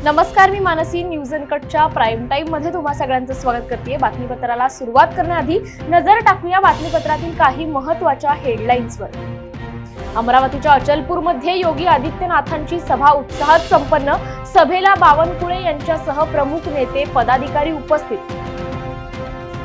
नमस्कार, मी Mansi. News अनकटच्या prime time मध्ये तुम्हा सगळ्यांचं स्वागत करते. बातमीपत्राला सुरुवात करण्याआधी नजर टाकूया बातमीपत्रातील काही महत्त्वाच्या हेडलाईन्सवर. अमरावतीच्या अचलपूरमध्ये योगी आदित्यनाथांची सभा उत्साहात संपन्न. सभेला बावनकुळे यांच्यासह प्रमुख नेते पदाधिकारी उपस्थित.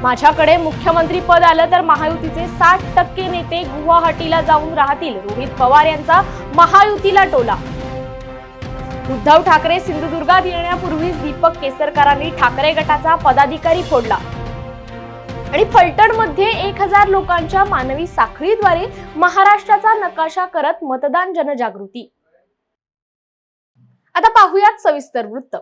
माझ्याकडे मुख्यमंत्री पद आलं तर महायुतीचे 60% नेते गुवाहाटीला जाऊन राहतील. रोहित पवार यांचा महायुतीला टोला. उद्धव ठाकरे सिंधुदुर्गात येण्यापूर्वीच दीपक केसरकरांनी ठाकरे गटाचा पदाधिकारी फोडला. आणि फलटणमध्ये 1000 लोकांच्या मानवी साखळीद्वारे महाराष्ट्राचा नकाशा करत मतदान जनजागृती. आता पाहूयात सविस्तर वृत्त.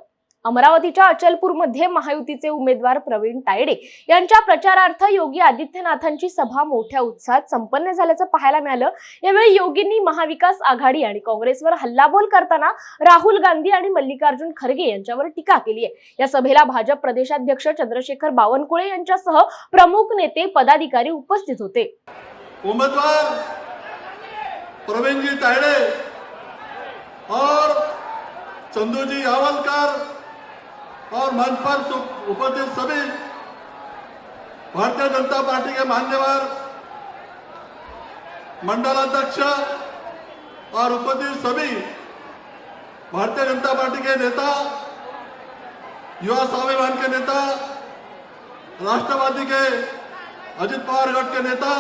अमरावतीच्या अचलपूरमध्ये महायुतीचे उमेदवार प्रवीण तायडे यांच्या प्रचारार्थ योगी आदित्यनाथांची सभा मोठ्या उत्साहात संपन्न झाल्याचं पाहायला मिळालं. यावेळी योगींनी महाविकास आघाडी आणि काँग्रेसवर हल्लाबोल करताना राहुल गांधी आणि मल्लिकार्जुन खरगे यांच्यावर टीका केली आहे. या सभेला भाजप प्रदेशाध्यक्ष चंद्रशेखर बावनकुळे यांच्यासह प्रमुख नेते पदाधिकारी उपस्थित होते. उम्मीदवार प्रवीणजी तायडे और चंदूजी यावलकर और मंच पर उपस्थित सभी भारतीय जनता पार्टी के मान्यवर मंडलाध्यक्ष और उपस्थित सभी भारतीय जनता पार्टी के नेता, युवा स्वाभिमान के नेता, राष्ट्रवादी के अजित पवार गट के नेता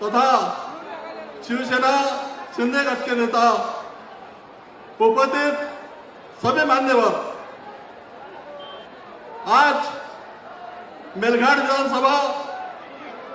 तथा शिवसेना शिंदे गट के नेता, उपस्थित सभी मान्यवर, आज मेलघाट विधानसभा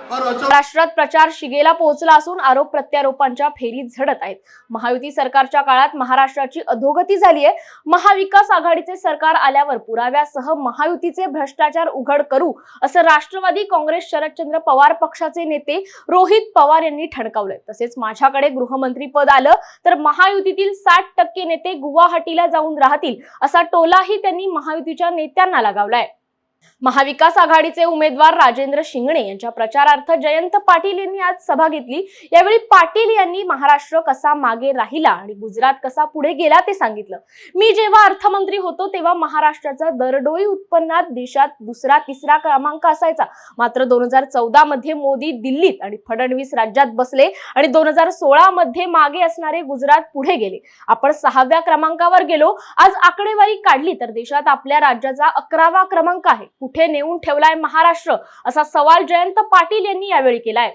और महाराष्ट्रात प्रचार शिगेला पोहोचला असून आरोप प्रत्यारोपांच्या फेरीत झडत आहेत. महायुती सरकारच्या काळात महाराष्ट्राची अधोगती झाली आहे. महाविकास आघाडीचे सरकार आल्यावर पुराव्यासह महायुतीचे भ्रष्टाचार उघड करू असं राष्ट्रवादी काँग्रेस शरदचंद्र पवार पक्षाचे नेते रोहित पवार यांनी ठणकावलंय. तसेच माझ्याकडे गृहमंत्री पद आलं तर महायुतीतील 60% नेते गुवाहाटीला जाऊन राहतील असा टोलाही त्यांनी महायुतीच्या नेत्यांना लगावलाय. महाविकास आघाडीचे उमेदवार राजेंद्र शिंगणे यांच्या प्रचारार्थ जयंत पाटील यांनी आज सभा घेतली. यावेळी पाटील यांनी महाराष्ट्र कसा मागे राहिला आणि गुजरात कसा पुढे गेला ते सांगितलं. मी जेव्हा अर्थमंत्री होतो तेव्हा महाराष्ट्राचा दरडोई उत्पन्नात देशात दुसरा तिसरा क्रमांक असायचा. मात्र 2014 मध्ये मोदी दिल्लीत आणि फडणवीस राज्यात बसले आणि 2016 मध्ये मागे असणारे गुजरात पुढे गेले. आपण 6व्या क्रमांकावर गेलो. आज आकडेवारी काढली तर देशात आपल्या राज्याचा 11वा क्रमांक आहे. कुठे नेऊन ठेवलाय महाराष्ट्र असा सवाल जयंत पाटील यांनी यावेळी केलाय.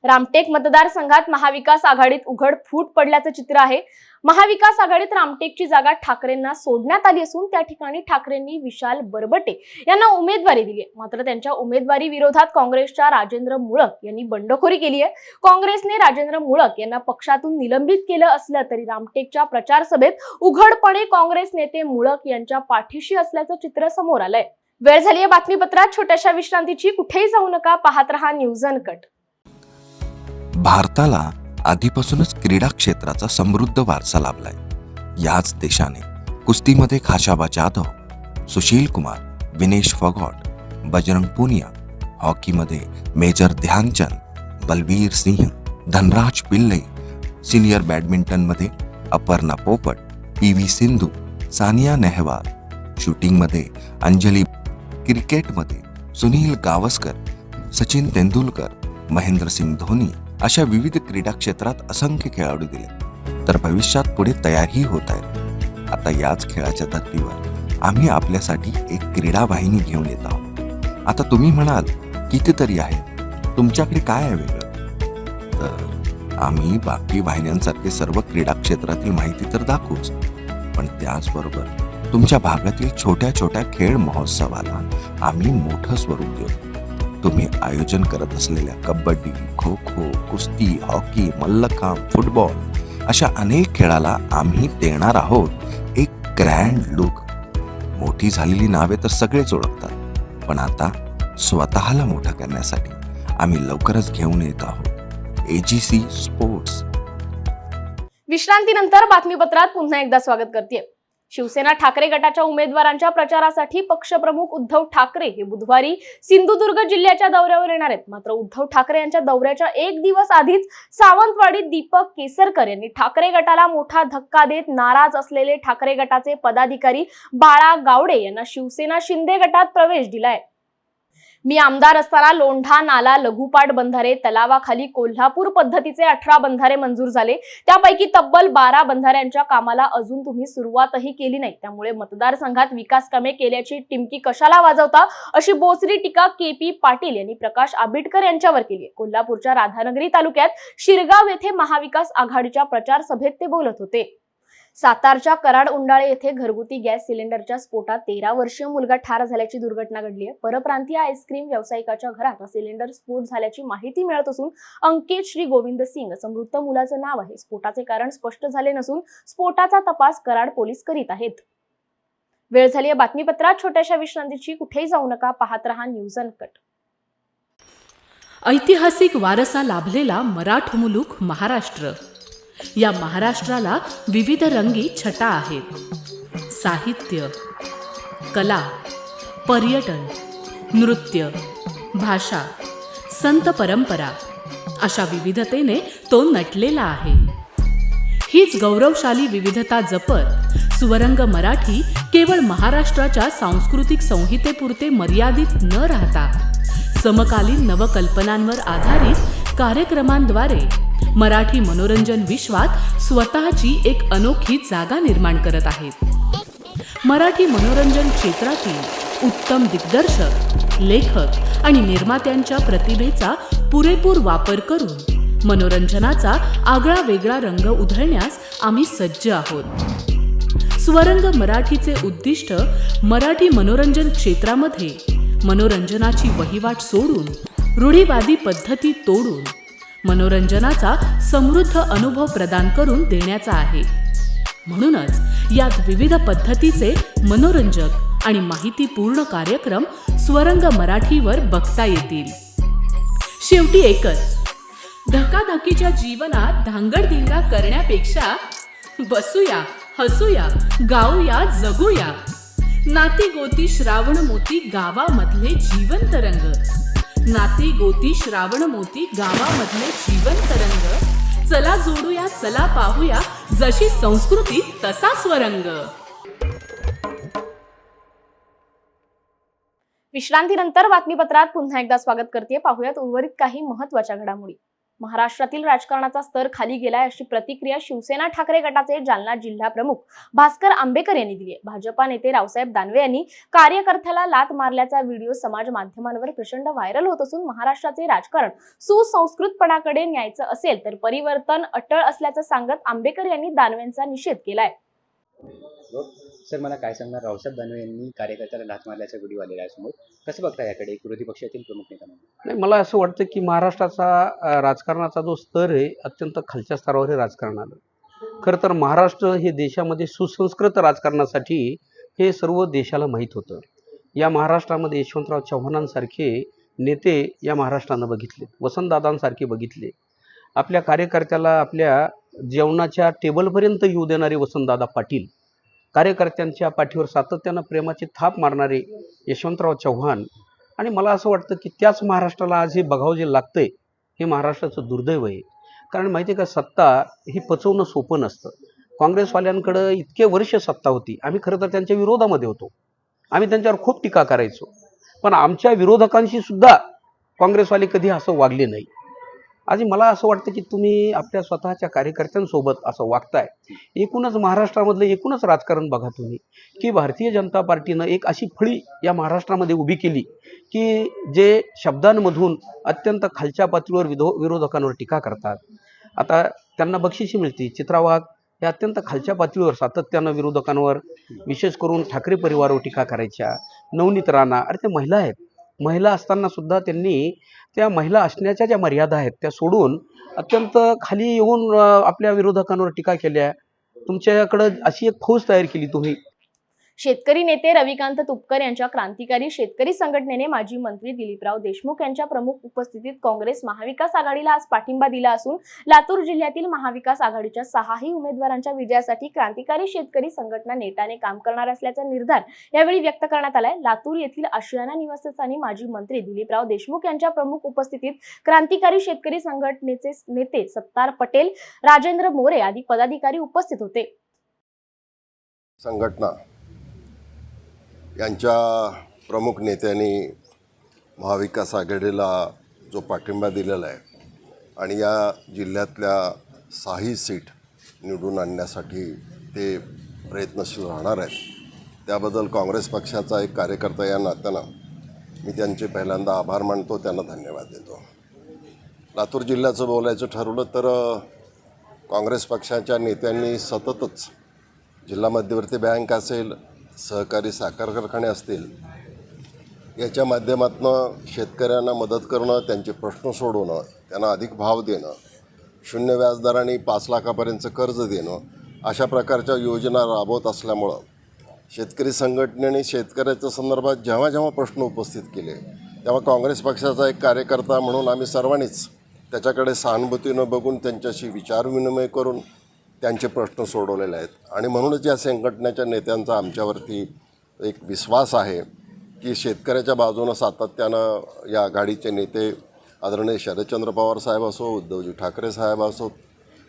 रामटेक मतदारसंघात महाविकास आघाडीत उघड फूट पडल्याचं चित्र आहे. महाविकास आघाडीत रामटेकची जागा ठाकरेंना सोडण्यात आली असून त्या ठिकाणी ठाकरेंनी विशाल बरबटे यांना उमेदवारी दिली आहे. मात्र त्यांच्या उमेदवारी विरोधात काँग्रेसच्या राजेंद्र मुळक यांनी बंडखोरी केली आहे. काँग्रेसने राजेंद्र मुळक यांना पक्षातून निलंबित केलं असलं तरी रामटेकच्या प्रचार सभेत उघडपणे काँग्रेस नेते मुळक यांच्या पाठीशी असल्याचं चित्र समोर आलंय. वेळ झाली आहे बातमीपत्रात छोट्याशा विश्रांतीची. कुठेही जाऊ नका, पाहत रहा न्यूज अनकट. भारताला आधीपासूनच क्रीडा क्षेत्राचा समृद्ध वारसा लाभलाय. याच देशाने कुस्तीमध्ये खाशाबा जाधव, सुशील कुमार, विनेश फोगाट, बजरंग पुनिया, हॉकीमध्ये मेजर ध्यानचंद, बलबीर सिंह, धनराज पिल्ले, सिनियर बॅडमिंटनमध्ये अपर्णा पोपट, PV सिंधू, सानिया नेहवाल, शूटिंगमध्ये अंजली, क्रिकेटमध्ये सुनील गावस्कर, सचिन तेंडुलकर, महेंद्रसिंग धोनी अशा विविध क्रीडा क्षेत्रात असंख्य खेळाडू दिले तर भविष्यात पुढे तयारही होत आहेत. आता याच खेळाच्या धर्तीवर आम्ही आपल्यासाठी एक क्रीडा वाहिनी घेऊन येत आहोत. आता तुम्ही म्हणाल कितीतरी आहे, तुमच्याकडे काय आहे वेगळं? तर आम्ही बाकी वाहिन्यांसारखे सर्व क्रीडा क्षेत्रातील माहिती तर दाखवूच, पण त्याचबरोबर तुमच्या भागातील छोट्या छोट्या खेळ महोत्सवाला आम्ही मोठं स्वरूप देऊ. तुम्ही आयोजन करत असलेल्या कबड्डी, खो खो, कुस्ती, हॉकी, मल्लखांब, फुटबॉल अशा अनेक खेळाला आम्ही देणार आहोत एक ग्रँड लुक. मोठी झालेली नावे तर सगळेच ओळखतात, पण आता स्वतःला मोठं करण्यासाठी आम्ही लवकरच घेऊन येत आहोत AGC स्पोर्ट्स. विश्रांतीनंतर बातमीपत्रात पुन्हा एकदा स्वागत करते. शिवसेना ठाकरे गटाच्या उमेदवारांच्या प्रचारासाठी पक्षप्रमुख उद्धव ठाकरे हे बुधवारी सिंधुदुर्ग जिल्ह्याच्या दौऱ्यावर येणार आहेत. मात्र उद्धव ठाकरे यांच्या दौऱ्याच्या एक दिवस आधीच सावंतवाडीत दीपक केसरकर यांनी ठाकरे गटाला मोठा धक्का देत नाराज असलेले ठाकरे गटाचे पदाधिकारी बाळा गावडे यांना शिवसेना शिंदे गटात प्रवेश दिलाय. मी आमदार असताना लोंढा नाला लघुपाट बंधारे तलावाखाली कोल्हापूर पद्धतीचे 18 बंधारे मंजूर झाले. त्यापैकी तब्बल 12 बंधाऱ्यांच्या कामाला अजून तुम्ही सुरुवातही केली नाही. त्यामुळे मतदारसंघात विकास कामे केल्याची टिमकी कशाला वाजवता, अशी बोचरी टीका KP पाटील यांनी प्रकाश आंबेडकर यांच्यावर केली आहे. कोल्हापूरच्या राधानगरी तालुक्यात शिरगाव येथे महाविकास आघाडीच्या प्रचार सभेत ते बोलत होते. सातारच्या कराड उंडाळे येथे घरगुती गॅस सिलेंडरच्या स्फोटात 13 वर्षीय मुलगा ठार झाल्याची दुर्घटना घडली आहे. परप्रांतीय आईस्क्रीम व्यावसायिकाच्या घरात सिलेंडर स्फोट झाल्याची माहिती मिळत असून अंकित श्री गोविंद सिंग असं मृत मुलाचं नाव आहे. स्फोटाचे कारण स्पष्ट झाले नसून स्फोटाचा तपास कराड पोलीस करीत आहेत. वेळ झाली आहे बातमीपत्रात छोट्याशा विश्रांतीची. कुठेही जाऊ नका, पाहत रहा न्यूज अनकट. ऐतिहासिक वारसा लाभलेला मराठ मुलूक महाराष्ट्र. या महाराष्ट्राला विविध रंगी छटा आहेत. साहित्य, कला, पर्यटन, नृत्य, भाषा, संत परंपरा अशा विविधतेने तो नटलेला आहे. हीच गौरवशाली विविधता जपत सुवरंग मराठी केवळ महाराष्ट्राच्या सांस्कृतिक संहितेपुरते मर्यादित न राहता समकालीन नवकल्पनांवर आधारित कार्यक्रमांद्वारे मराठी मनोरंजन विश्वात स्वतःची एक अनोखी जागा निर्माण करत आहेत. मराठी मनोरंजन क्षेत्रातील उत्तम दिग्दर्शक, लेखक आणि निर्मात्यांच्या प्रतिभेचा पुरेपूर वापर करून मनोरंजनाचा आगळा वेगळा रंग उधळण्यास आम्ही सज्ज आहोत. स्वरंग मराठीचे उद्दिष्ट मराठी मनोरंजन क्षेत्रामध्ये मनोरंजनाची वहिवाट सोडून, रूढीवादी पद्धती तोडून मनोरंजनाचा समृद्ध अनुभव प्रदान करून देण्याचा आहे. म्हणूनच यात विविध पद्धतीचे मनोरंजक आणि माहितीपूर्ण कार्यक्रम स्वरंग मराठीवर बघता येतील. शेवटी एकच, धकाधकीच्या जीवनात धांगडधिंगा करण्यापेक्षा बसूया, हसूया, गाऊया, जगूया. नाती गोती श्रावण मोती गावामधले जीवंत रंग. नाती गोती श्रावण मोती गावामधले जीवंत रंग. चला जोडूया, चला पाहूया, जशी संस्कृती तसा स्वरंग. विश्रांतीनंतर बातमीपत्रात पुन्हा एकदा स्वागत करते. पाहूयात उर्वरित काही महत्त्वाच्या घडामोडी. महाराष्ट्रातील राजकारणाचा स्तर खाली गेलाय अशी प्रतिक्रिया शिवसेना ठाकरे गटाचे जालना जिल्हा प्रमुख भास्कर आंबेकर यांनी दिली आहे. भाजपा नेते रावसाहेब दानवे यांनी कार्यकर्त्याला लात मारल्याचा व्हिडिओ समाज माध्यमांवर प्रचंड व्हायरल होत असून महाराष्ट्राचे राजकारण सुसंस्कृतपणाकडे न्यायचं असेल तर परिवर्तन अटळ असल्याचं सांगत आंबेकर यांनी दानवेंचा निषेध केलाय. सर, मला काय सांगणार, रावसाहेब दानवे यांनी कार्यकर्त्याला लाथ मारल्याचा व्हिडिओ आलेला आहे समोर. कसं बघता याकडे एक विरोधी पक्षातील प्रमुख नेता म्हणून? नाही, मला असं वाटतं की महाराष्ट्राचा राजकारणाचा जो स्तर आहे अत्यंत खालच्या स्तरावर हे राजकारण आलं. खरं तर महाराष्ट्र हे देशामध्ये सुसंस्कृत राजकारणासाठी हे सर्व देशाला माहीत होतं. या महाराष्ट्रामध्ये यशवंतराव चव्हाणांसारखे नेते या महाराष्ट्रानं बघितले, वसंतदादांसारखे बघितले. आपल्या कार्यकर्त्याला आपल्या जेवणाच्या टेबलपर्यंत येऊ देणारे वसंतदादा पाटील, कार्यकर्त्यांच्या पाठीवर सातत्यानं प्रेमाची थाप मारणारे यशवंतराव चव्हाण. आणि मला असं वाटतं की त्याच महाराष्ट्राला आज हे बघावं जे लागतंय हे महाराष्ट्राचं दुर्दैव आहे. कारण माहिती आहे का, सत्ता ही पचवणं सोपं नसतं. काँग्रेसवाल्यांकडं इतके वर्ष सत्ता होती, आम्ही खरं तर त्यांच्या विरोधामध्ये होतो, आम्ही त्यांच्यावर खूप टीका करायचो, पण आमच्या विरोधकांशी सुद्धा काँग्रेसवाले कधी असं वागले नाही. आज मला असं वाटतं की तुम्ही आपल्या स्वतःच्या कार्यकर्त्यांसोबत असं वागताय. एकूणच महाराष्ट्रामधलं एकूणच राजकारण बघा तुम्ही, की भारतीय जनता पार्टीनं एक अशी फळी या महाराष्ट्रामध्ये उभी केली की जे शब्दांमधून अत्यंत खालच्या पातळीवर विरोधकांवर टीका करतात. आता त्यांना बक्षिशी मिळते. चित्रा वाघ हे अत्यंत खालच्या पातळीवर सातत्यानं विरोधकांवर, विशेष करून ठाकरे परिवारावर टीका करायच्या. नवनीत राणा, अरे त्या महिला आहेत, महिला असताना सुद्धा त्यांनी त्या महिला असण्याच्या ज्या मर्यादा आहेत त्या सोडून अत्यंत खाली येऊन आपल्या विरोधकांवर टीका केल्या. तुमच्याकडं अशी एक फौज तयार केली तुम्ही. शेतकरी नेते रविकांत तुपकर यांच्या क्रांतिकारी शेतकरी संघटनेने माजी मंत्री दिलीपराव देशमुख यांच्या प्रमुख उपस्थितीत काँग्रेस महाविकास आघाडीला आज पाठिंबा दिला असून लातूर जिल्ह्यातील महाविकास आघाडीच्या 6ही उमेदवारांच्या विजयासाठी क्रांतिकारी शेतकरी संघटना नेटाने काम करणार असल्याचा निर्धार यावेळी व्यक्त करण्यात आलाय। लातूर येथील आशियाना निवासस्थानी माजी मंत्री दिलीपराव देशमुख यांच्या प्रमुख उपस्थितीत क्रांतिकारी शेतकरी संघटनेचे नेते सत्तार पटेल, राजेंद्र मोरे आदी पदाधिकारी उपस्थित होते। संघटना यांच्या प्रमुख नेत्यांनी महाविकास आघाडीला जो पाठिंबा दिलेला आहे आणि या जिल्ह्यातल्या 6ही सीट निवडून आणण्यासाठी ते प्रयत्नशील राहणार आहेत, त्याबद्दल काँग्रेस पक्षाचा एक कार्यकर्ता या नात्यानं मी त्यांचे पहिल्यांदा आभार मानतो, त्यांना धन्यवाद देतो। लातूर जिल्ह्याचं बोलायचं ठरवलं तर काँग्रेस पक्षाच्या नेत्यांनी सततच जिल्हा मध्यवर्ती बँक असेल, सहकारी साखर कारखाने असतील, याच्या माध्यमातून शेतकऱ्यांना मदत करणं, त्यांचे प्रश्न सोडवणं, त्यांना अधिक भाव देणं, शून्य व्याजदराने 5 लाखापर्यंत कर्ज देणं, अशा प्रकारच्या योजना राबवत असल्यामुळं शेतकरी संघटनेने शेतकऱ्याच्या संदर्भात जेव्हा जेव्हा प्रश्न उपस्थित केले तेव्हा काँग्रेस पक्षाचा एक कार्यकर्ता म्हणून आम्ही सर्वांनीच त्याच्याकडे सहानुभूतीनं बघून त्यांच्याशी विचारविनिमय करून त्यांचे प्रश्न सोडवलेले आहेत। आणि म्हणूनच या संघटनेच्या नेत्यांचा आमच्यावरती एक विश्वास आहे की शेतकऱ्याच्या बाजूनं सातत्यानं या आघाडीचे नेते आदरणीय शरदचंद्र पवार साहेब असो, उद्धवजी ठाकरे साहेब असो,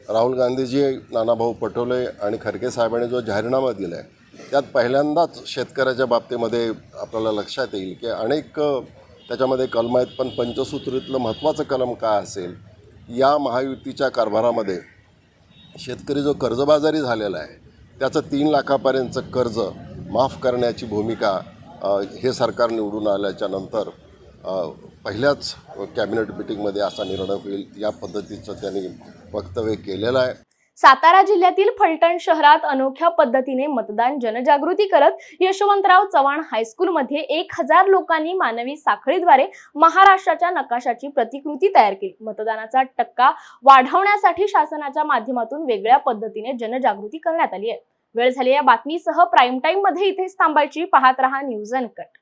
राहुल गांधीजी, नानाभाऊ पटोले आणि खरगे साहेबांनी जो जाहीरनामा दिला आहे त्यात पहिल्यांदाच शेतकऱ्याच्या बाबतीमध्ये आपल्याला लक्षात येईल की अनेक त्याच्यामध्ये कलम आहेत, पण पंचसूत्रीतलं महत्त्वाचं कलम काय असेल, या महायुतीच्या कारभारामध्ये शेतकरी जो कर्जबाजारी झालेला आहे त्याचं 3 लाखापर्यंतचं कर्ज माफ करण्याची भूमिका हे सरकार निवडून आल्याच्या नंतर पहिल्याच कॅबिनेट मिटिंगमध्ये असा निर्णय होईल या पद्धतीचं त्यांनी वक्तव्य केलेलं आहे। सातारा जिल्ह्यातील फलटण शहरात अनोख्या पद्धतीने मतदान जनजागृती करत यशवंतराव चव्हाण हायस्कूलमध्ये 1000 लोकांनी मानवी साखळीद्वारे महाराष्ट्राच्या नकाशाची प्रतिकृती तयार केली। मतदानाचा टक्का वाढवण्यासाठी शासनाच्या माध्यमातून वेगळ्या पद्धतीने जनजागृती करण्यात आली आहे। वेळ झाली या बातमीसह प्राईम टाइम मध्ये इथेच थांबायची। पाहत रहा न्यूज अनकट।